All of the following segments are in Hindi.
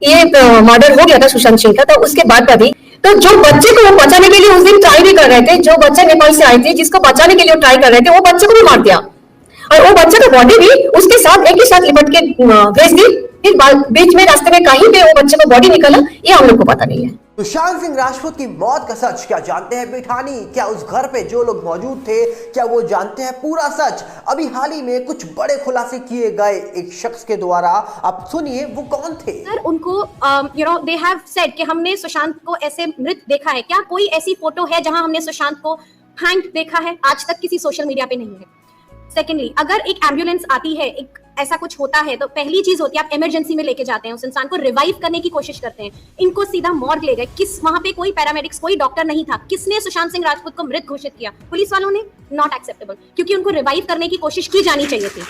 ये मर्डर हो गया था सुशांत सिंह का, तो उसके बाद अभी तो जो बच्चे को वो बचाने के लिए उस दिन ट्राई भी कर रहे थे, जो बच्चा नेपाल से आए थे जिसको बचाने के लिए ट्राई कर रहे थे, वो बच्चे को भी मार दिया और वो बच्चे का बॉडी भी उसके साथ एक ही साथ लिपट के भेज दी। फिर बीच में रास्ते में कहीं पे वो बच्चे को बॉडी निकला, ये हम लोग को पता नहीं है। सुशांत सिंह राजपूत की मौत का सच क्या जानते हैं बिठानी? क्या उस घर पे जो लोग मौजूद थे क्या वो जानते हैं पूरा सच? अभी हाल ही में कुछ बड़े खुलासे किए गए एक शख्स के द्वारा, आप सुनिए वो कौन थे। सर उनको दे हैव सेड कि हमने सुशांत को ऐसे मृत देखा है। क्या कोई ऐसी फोटो है जहां हमने सुशांत को हैंग देखा है? आज तक किसी सोशल मीडिया पे नहीं है। सेकेंडली, अगर एक एम्बुलेंस आती है, एक ऐसा कुछ होता है, तो पहली चीज होती है आप इमरजेंसी में लेके जाते हैं, उस इंसान को रिवाइव करने की कोशिश करते हैं। इनको सीधा मॉर्ग ले गए। किस वहां पे कोई पैरामेडिक्स, कोई डॉक्टर नहीं था। किसने सुशांत सिंह राजपूत को मृत घोषित किया? पुलिस वालों ने। नॉट एक्सेप्टेबल, क्योंकि उनको रिवाइव करने की कोशिश की जानी चाहिए थी।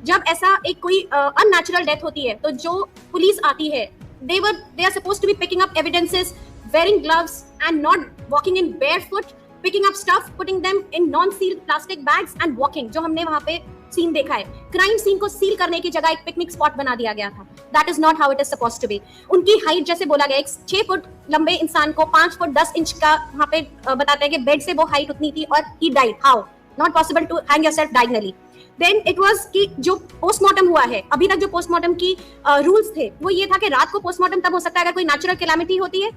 जब ऐसा एक कोई अननेचुरल डेथ होती है तो जो पुलिस आती है, they are supposed to be picking up evidences, wearing gloves and not walking in barefoot, picking up stuff, putting them in non-sealed plastic bags and walking. जो हमने वहां पे सीन देखा है, क्राइम सीन को सील करने की जगह एक पिकनिक स्पॉट बना दिया गया था। That is not how it is supposed to be. उनकी हाइट जैसे बोला गया, एक 6 फुट लंबे इंसान को 5 फुट 10 इंच का वहां पे बताते हैं कि बेड से वो हाइट उतनी थी और he died. How? Not possible to hang yourself diagonally. Then it was कि जो पोस्टमार्टम हुआ है, अभी तक जो पोस्टमार्टम की रूल्स थे वो ये था कि रात को पोस्टमार्टम तब हो सकता है अगर कोई नेचुरल कैलामिटी होती है,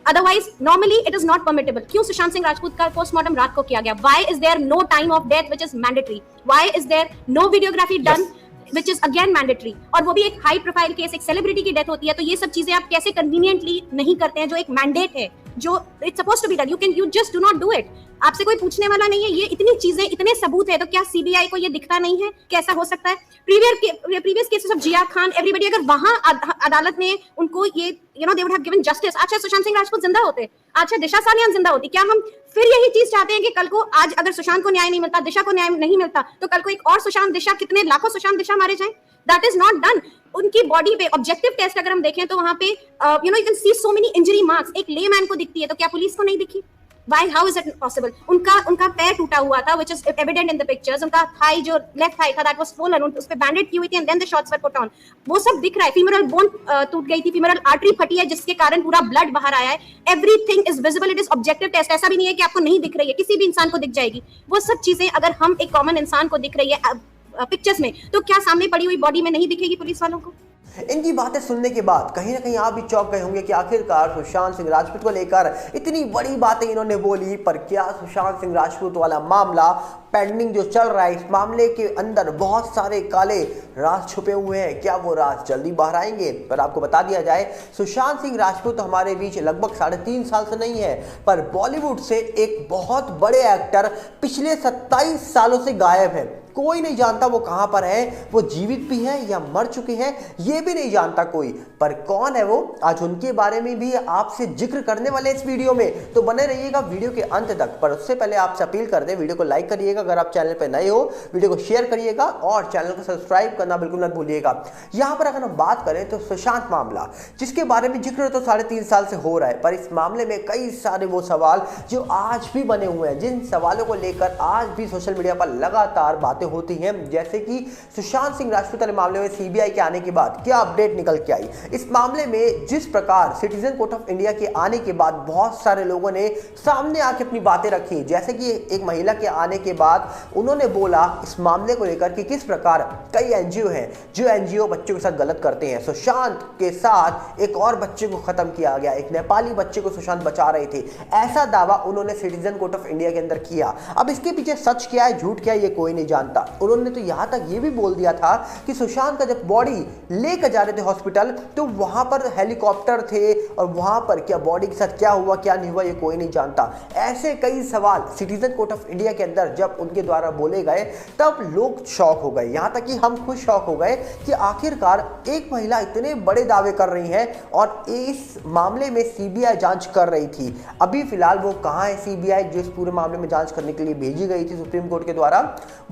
otherwise normally it is not permittable. क्यों सुशांत सिंह राजपूत का पोस्टमार्टम रात को किया गया? Why is there no time of death which is mandatory? Why is there no videography done which is again mandatory? और वो भी एक हाई प्रोफाइल केस, एक सेलिब्रिटी की डेथ होती है, तो ये सब चीजें आप कैसे कन्वीनियंटली नहीं करते हैं? जो एक मैंडेट है, जो it's supposed to be done, you just do not do it. आपसे कोई पूछने वाला नहीं है। ये इतनी चीजें, इतने सबूत है, तो क्या सीबीआई को ये दिखता नहीं है? कैसा हो सकता है? Previous cases of Jiah Khan, everybody, अगर वहां अदालत ने उनको ये दे वुड हैव गिवन जस्टिस। अच्छा सुशांत सिंह राजपूत जिंदा होते, अच्छा दिशा सालियान जिंदा होती, क्या हम फिर यही चीज चाहते हैं कि कल को आज अगर सुशांत को न्याय नहीं मिलता, दिशा को न्याय नहीं मिलता, तो कल को एक और सुशांत दिशा, कितने लाखों सुशांत दिशा मारे जाएं? That is not done. उनकी बॉडी पे ऑब्जेक्टिव टेस्ट अगर हम देखें तो वहां पे you can see so many injury marks. एक लेमैन को दिखती है, तो क्या पुलिस को नहीं दिखी? Why? How is it possible? उनका पैर टूटा हुआ था, which is evident in the pictures. उनका थाई, जो लेफ्ट थाई था, that was swollen, उस पे बैंडेज की हुई थी, and then the shots were put on. वो सब दिख रहा है। फीमरल बोन टूट गई थी, फीमरल आर्टरी फटी है, जिसके कारण पूरा ब्लड बाहर आया है। Everything is visible. It is objective test. ऐसा भी नहीं है कि आपको नहीं दिख रही है, किसी भी इंसान को दिख जाएगी। वो सब चीजें अगर हम एक कॉमन इंसान को दिख रही है पिक्चर्स में, तो क्या सामने पड़ी हुई बॉडी में नहीं दिखेगी पुलिस वालों को? इनकी बातें सुनने के बाद कहीं ना कहीं आप भी चौंक गए होंगे कि आखिरकार सुशांत सिंह राजपूत को लेकर इतनी बड़ी बातें इन्होंने बोली, पर क्या सुशांत सिंह राजपूत वाला मामला पेंडिंग जो चल रहा है, इस मामले के अंदर बहुत सारे काले राज छुपे हुए हैं? क्या वो राज जल्दी बाहर आएंगे? पर आपको बता दिया जाए, सुशांत सिंह राजपूत हमारे बीच लगभग 3.5 साल से नहीं है, पर बॉलीवुड से एक बहुत बड़े एक्टर पिछले 27 सालों से गायब है। कोई नहीं जानता वो कहां पर है, वो जीवित भी है या मर चुके हैं, ये भी नहीं जानता कोई। पर कौन है वो, आज उनके बारे में भी आपसे जिक्र करने वाले इस वीडियो में, तो बने रहिएगा वीडियो के अंत तक। पर उससे पहले आपसे अपील कर दें, वीडियो को लाइक करिएगा, अगर आप चैनल पर नए हो वीडियो को शेयर करिएगा और चैनल को सब्सक्राइब करना बिल्कुल मत भूलिएगा। यहां पर अगर हम बात करें तो सुशांत मामला, जिसके बारे में जिक्र तो 3.5 साल से हो रहा है, पर इस मामले में कई सारे वो सवाल जो आज भी बने हुए हैं, जिन सवालों को लेकर आज भी सोशल मीडिया पर लगातार बातें होती हैं। जैसे कि सुशांत सिंह राजपूत वाले मामले में सीबीआई के आने के बाद क्या अपडेट निकल के आई, इस मामले में जिस प्रकार सिटीजन कोर्ट ऑफ इंडिया के आने के बाद बहुत सारे लोगों ने सामने आके अपनी बातें रखी। जैसे कि एक महिला के आने के बाद उन्होंने बोला इस मामले को लेकर कि किस प्रकार कई एनजीओ हैं जो एनजीओ बच्चों के साथ गलत करते हैं। सुशांत के साथ एक और बच्चे को खत्म किया गया, एक नेपाली बच्चे को सुशांत बचा रहे थे, ऐसा दावा उन्होंने सिटीजन कोर्ट ऑफ इंडिया के अंदर किया। अब इसके पीछे सच क्या है झूठ क्या है ये कोई नहीं जानता। उन्होंने तो यहां तक ये भी बोल दिया था कि सुशांत का जब बॉडी लेकर जा रहे थे हॉस्पिटल, तो वहां पर हेलीकॉप्टर थे और वहां पर क्या बॉडी के साथ क्या हुआ क्या नहीं हुआ ये कोई नहीं जानता। ऐसे कई सवाल सिटीजन कोर्ट ऑफ इंडिया के अंदर जब उनके द्वारा बोले गए तब लोग शॉक हो गए, यहां तक कि हम खुद शॉक हो गए कि आखिरकार एक महिला इतने बड़े दावे कर रही है और इस मामले में सीबीआई जांच कर रही थी। अभी फिलहाल वो कहां है सीबीआई जो इस पूरे मामले में जांच करने के लिए भेजी गई थी सुप्रीम कोर्ट के द्वारा,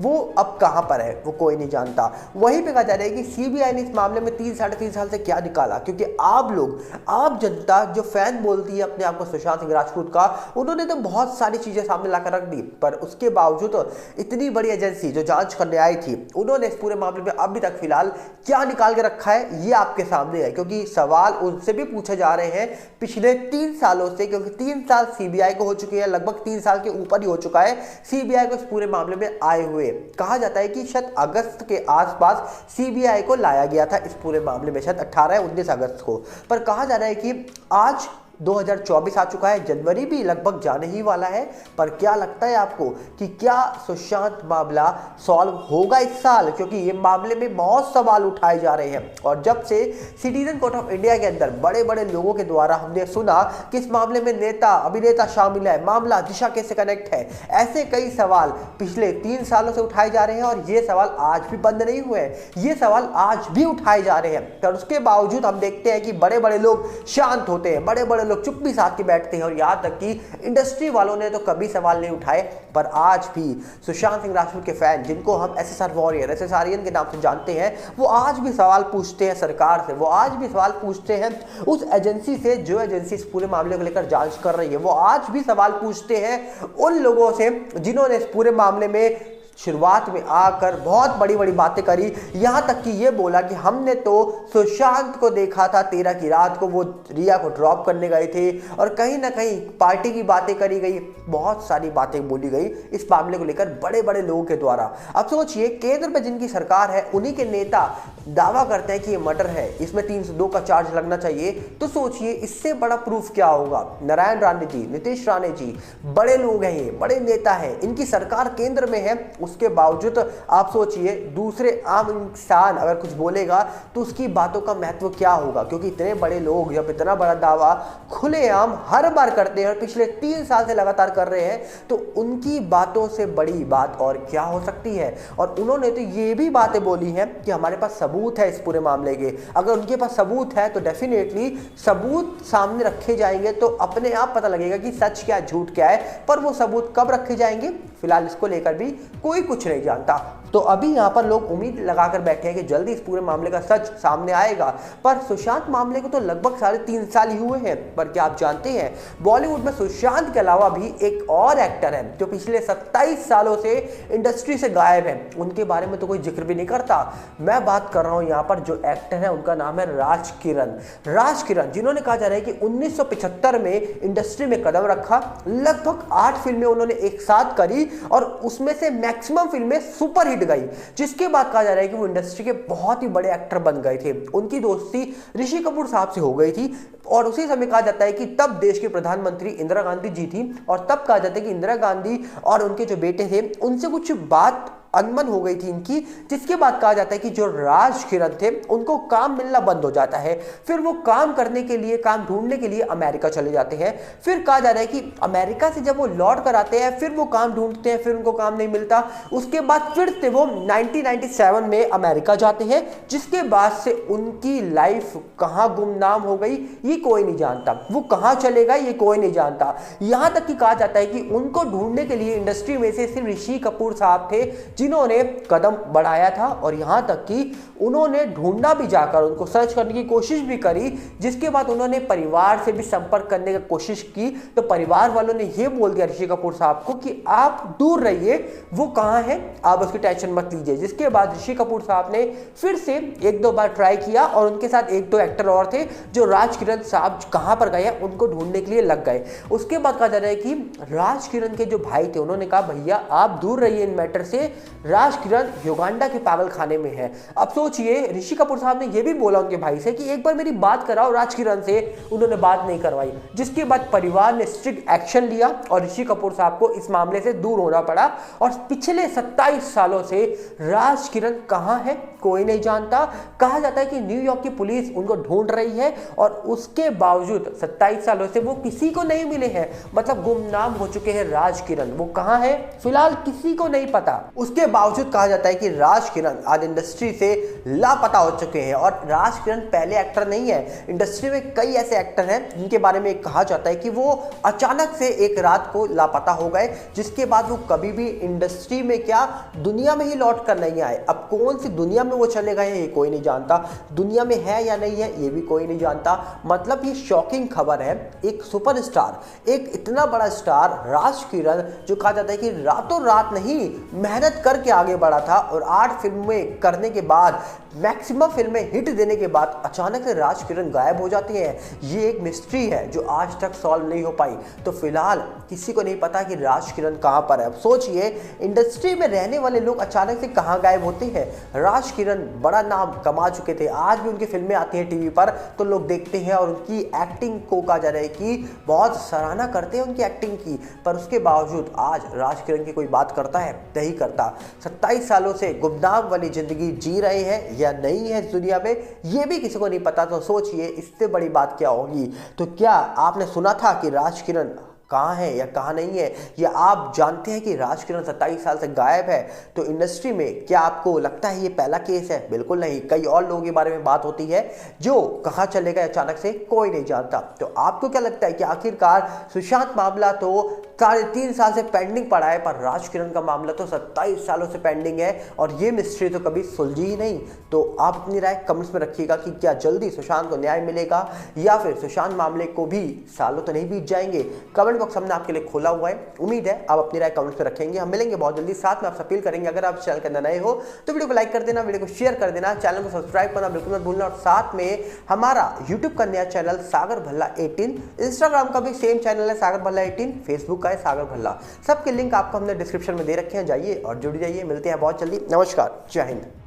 वो अब कहां पर है वो कोई नहीं जानता। वहीं पे कहा जा रहा है कि सीबीआई ने इस मामले में 3-3.5 साल से क्या निकाला, क्योंकि आप लोग, आम जनता जो फैन बोलती है अपने आप को सुशांत सिंह राजपूत का, उन्होंने तो बहुत सारी चीजें सामने लाकर रख दी, पर उसके बावजूद इतनी बड़ी एजेंसी जो जांच करने आई थी, उन्होंने इस पूरे मामले में अभी तक फिलहाल क्या निकाल के रखा है ये आपके सामने है। क्योंकि सवाल उनसे भी पूछे जा रहे हैं पिछले 3 सालों से, क्योंकि 3 साल सीबीआई को हो चुके हैं, लगभग 3 साल के ऊपर ही हो चुका है सीबीआई को इस पूरे मामले में आए हुए। कहा जाता है कि शायद अगस्त के आसपास सीबीआई को लाया गया था इस पूरे मामले में, शायद 18-19 अगस्त को। पर कहा जा रहा है कि आज 2024 आ चुका है, जनवरी भी लगभग जाने ही वाला है। पर क्या लगता है आपको कि क्या सुशांत मामला सॉल्व होगा इस साल? क्योंकि ये मामले में बहुत सवाल उठाए जा रहे हैं, और जब से सिटीजन कोर्ट ऑफ इंडिया के अंदर बड़े बड़े लोगों के द्वारा हमने सुना कि इस मामले में नेता अभिनेता शामिल है, मामला दिशा कैसे कनेक्ट है, ऐसे कई सवाल पिछले 3 सालों से उठाए जा रहे हैं, और ये सवाल आज भी बंद नहीं हुए हैं, ये सवाल आज भी उठाए जा रहे हैं। पर उसके बावजूद हम देखते हैं कि बड़े बड़े लोग शांत होते हैं, बड़े बड़े लोग चुप्पी साध के बैठते हैं, और यहां तक कि इंडस्ट्री वालों ने तो कभी सवाल नहीं उठाए। पर आज भी सुशांत सिंह राजपूत के फैन, जिनको हम एसएसआर वॉरियर, एसएसआरियन के नाम से जानते हैं, वो आज भी सवाल पूछते हैं सरकार से, वो आज भी सवाल पूछते हैं उस एजेंसी से जो एजेंसी इस पूरे मामले को लेकर जांच कर रही है, वो आज भी सवाल पूछते हैं उन लोगों से जिन्होंने इस पूरे मामले में शुरुआत में आकर बहुत बड़ी बड़ी बातें करी, यहां तक कि ये बोला कि हमने तो सुशांत को देखा था 13 की रात को, वो रिया को ड्रॉप करने गए थे, और कहीं ना कहीं पार्टी की बातें करी गई, बहुत सारी बातें बोली गई इस मामले को लेकर बड़े बड़े लोगों के द्वारा। अब सोचिए, केंद्र में जिनकी सरकार है, उन्हीं के नेता दावा करते हैं कि ये मर्डर है, इसमें 302 का चार्ज लगना चाहिए, तो सोचिए इससे बड़ा प्रूफ क्या होगा। नारायण राणे जी, नीतीश राणे जी, बड़े लोग हैं, ये बड़े नेता हैं, इनकी सरकार केंद्र में है, उसके बावजूद आप सोचिए दूसरे आम इंसान अगर कुछ बोलेगा तो उसकी बातों का महत्व क्या होगा। क्योंकि इतने बड़े लोग जब इतना बड़ा दावा खुलेआम हर बार करते हैं और पिछले 3 साल से लगातार कर रहे हैं, तो उनकी बातों से बड़ी बात और क्या हो सकती है। और उन्होंने तो ये भी बातें बोली हैं कि हमारे पास सबूत है इस पूरे मामले के, अगर उनके पास सबूत है तो डेफिनेटली सबूत सामने रखे जाएंगे तो अपने आप पता लगेगा कि सच क्या झूठ क्या है। पर वो सबूत कब रखे जाएंगे, फिलहाल इसको लेकर भी कोई कुछ नहीं जानता। तो अभी यहाँ पर लोग उम्मीद लगाकर बैठे हैं कि जल्दी इस पूरे मामले का सच सामने आएगा। पर सुशांत मामले को तो लगभग 3.5 साल ही हुए हैं। पर क्या आप जानते हैं, बॉलीवुड में सुशांत के अलावा भी एक और एक्टर है जो पिछले 27 सालों से इंडस्ट्री से गायब है, उनके बारे में तो कोई जिक्र भी नहीं करता। मैं बात कर रहा हूँ यहाँ पर जो एक्टर है उनका नाम है राज किरण। राज किरण, जिन्होंने कहा जा रहा है कि 1975 में इंडस्ट्री में कदम रखा, लगभग 8 फिल्में उन्होंने एक साथ करी और उसमें से मैक्सिमम फिल्में सुपर हिट गई, जिसके बाद कहा जा रहा है कि वो इंडस्ट्री के बहुत ही बड़े एक्टर बन गए थे। उनकी दोस्ती ऋषि कपूर साहब से हो गई थी और उसी समय कहा जाता है कि तब देश की प्रधानमंत्री इंदिरा गांधी जी थी और तब कहा जाता है कि इंदिरा गांधी और उनके जो बेटे थे उनसे कुछ बात अनबन हो गई थी इनकी, जिसके बाद कहा जाता है कि जो राज किरण थे उनको काम मिलना बंद हो जाता है। फिर वो काम करने के लिए, काम ढूंढने के लिए अमेरिका चले जाते हैं। फिर कहा जा रहा है कि अमेरिका से जब वो लौट कर आते हैं फिर वो काम ढूंढते हैं, फिर उनको काम नहीं मिलता। उसके बाद फिर से वो 1997 में अमेरिका जाते हैं, जिसके बाद से उनकी लाइफ कहाँ गुमनाम हो गई ये कोई नहीं जानता, वो कहाँ चले गए ये कोई नहीं जानता। यहां तक कि कहा जाता है कि उनको ढूंढने के लिए इंडस्ट्री में से सिर्फ ऋषि कपूर साहब थे जिन्होंने कदम बढ़ाया था, और यहां तक कि उन्होंने ढूंढना भी जाकर, उनको सर्च करने की कोशिश भी करी, जिसके बाद उन्होंने परिवार से भी संपर्क करने की कोशिश की। तो परिवार वालों ने यह बोल दिया ऋषि कपूर साहब को कि आप दूर रहिए, वो कहां है आप उसकी टेंशन मत लीजिए। जिसके बाद ऋषि कपूर साहब ने फिर से 1-2 बार ट्राई किया और उनके साथ 1-2 एक्टर और थे जो राज किरण साहब कहां पर गए उनको ढूंढने के लिए लग गए। उसके बाद कहा जा रहा है कि राज किरण के जो भाई थे उन्होंने कहा भैया आप दूर रहिए इन मैटर से, राज किरण युगांडा के पागल खाने में है। अब सोचिए ऋषि कपूर साहब ने यह भी बोला उनके भाई से कि एक बार मेरी बात कराओ राज किरण से, उन्होंने बात नहीं करवाई। जिसके बाद परिवार ने स्ट्रिक्ट एक्शन लिया और ऋषि कपूर साहब को इस मामले से दूर होना पड़ा। और पिछले 27 सालों से राज किरण कहां है कोई नहीं जानता। कहा जाता है कि न्यूयॉर्क की पुलिस उनको ढूंढ रही है और उसके बावजूद 27 सालों से वो किसी को नहीं मिले हैं, मतलब गुमनाम हो चुके हैं राज किरण। वो कहां है फिलहाल किसी को नहीं पता। उसके उसके बावजूद कहा जाता है कि राज किरण आज इंडस्ट्री से लापता हो चुके हैं। और राज किरण पहले एक्टर नहीं है, इंडस्ट्री में कई ऐसे एक्टर हैं जिनके बारे में कहा जाता है कि वो अचानक से एक रात को लापता हो गए, जिसके बाद वो कभी भी इंडस्ट्री में क्या दुनिया में ही लौट कर नहीं आए। अब कौन सी दुनिया में वो चले गए हैं ये कोई नहीं जानता, दुनिया में है या नहीं है ये भी कोई नहीं जानता। मतलब ये शॉकिंग खबर है, एक सुपरस्टार, एक इतना बड़ा स्टार राज किरण, जो कहा जाता है कि रातों रात नहीं मेहनत करके आगे बढ़ा था और 8 फिल्में करने के बाद, मैक्सिमम फिल्में हिट देने के बाद अचानक से राज किरण गायब हो जाती हैं। ये एक मिस्ट्री है जो आज तक सॉल्व नहीं हो पाई। तो फिलहाल किसी को नहीं पता कि राज किरण कहां पर है। अब सोचिए, इंडस्ट्री में रहने वाले लोग अचानक से कहां गायब होते हैं। राज किरण बड़ा नाम कमा चुके थे, आज भी उनकी फिल्में आती हैं टीवी पर तो लोग देखते हैं और उनकी एक्टिंग को कहा जा रहा है कि बहुत सराहना करते हैं उनकी एक्टिंग की। पर उसके बावजूद आज राज किरण की कोई बात करता है? नहीं करता। 27 सालों से गुमनाम वाली जिंदगी जी रहे हैं या नहीं है इस दुनिया में, ये भी किसी को नहीं पता। तो सोचिए इससे बड़ी बात क्या होगी। तो क्या आपने सुना था कि राज किरण कहाँ है या कहाँ नहीं है, या आप जानते हैं कि राज किरण 27 साल से गायब है? तो इंडस्ट्री में क्या आपको लगता है ये पहला केस है? बिल्कुल नहीं, कई और लोगों के बारे में बात होती है जो कहाँ चले गए अचानक से कोई नहीं जानता। तो आपको क्या लगता है कि आखिरकार सुशांत मामला तो 3.5 साल से पेंडिंग पड़ा है, पर राज किरण का मामला तो 27 सालों से पेंडिंग है और ये मिस्ट्री तो कभी सुलझी ही नहीं। तो आप अपनी राय कमेंट्स में रखिएगा कि क्या जल्दी सुशांत को न्याय मिलेगा या फिर सुशांत मामले को भी सालों तो नहीं बीत जाएंगे। कमेंट बॉक्स हमने आपके लिए खोला हुआ है, उम्मीद है आप अपनी राय कमेंट्स में रखेंगे। हम मिलेंगे बहुत जल्दी, साथ में आप अपील करेंगे अगर आप चैनल के अंदर नए हो तो वीडियो को लाइक कर देना, वीडियो को शेयर कर देना, चैनल को सब्सक्राइब करना बिल्कुल मत भूलना। और साथ में हमारा यूट्यूब का नया चैनल सागर भल्ला 18, इंस्टाग्राम का भी सेम चैनल है सागर भल्ला 18, फेसबुक का है सागर भल्ला। सबके लिंक आपको हमने डिस्क्रिप्शन में दे रखे हैं, जाइए और जुड़ जाइए। मिलते हैं बहुत जल्दी। नमस्कार, जय हिंद।